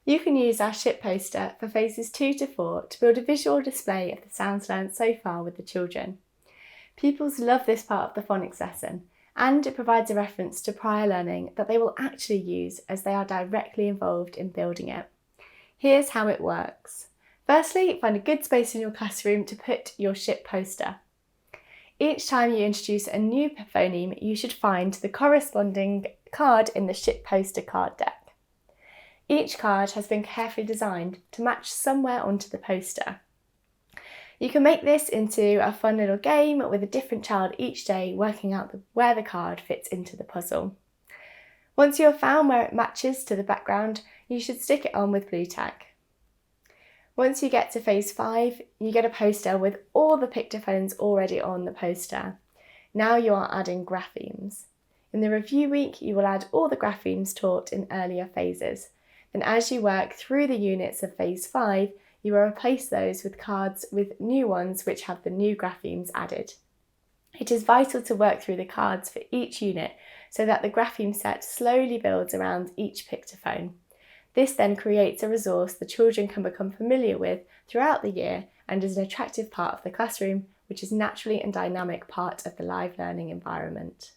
You can use our ship poster for phases 2 to 4 to build a visual display of the sounds learned so far with the children. Pupils love this part of the phonics lesson, and it provides a reference to prior learning that they will actually use as they are directly involved in building it. Here's how it works. Firstly, find a good space in your classroom to put your ship poster. Each time you introduce a new phoneme, you should find the corresponding card in the ship poster card deck. Each card has been carefully designed to match somewhere onto the poster. You can make this into a fun little game with a different child each day working out where the card fits into the puzzle. Once you have found where it matches to the background, you should stick it on with blue tack. Once you get to phase 5, you get a poster with all the pictophones already on the poster. Now you are adding graphemes. In the review week, you will add all the graphemes taught in earlier phases. Then as you work through the units of phase 5, you will replace those with cards with new ones which have the new graphemes added. It is vital to work through the cards for each unit so that the grapheme set slowly builds around each pictophone. This then creates a resource the children can become familiar with throughout the year and is an attractive part of the classroom, which is naturally and dynamic part of the live learning environment.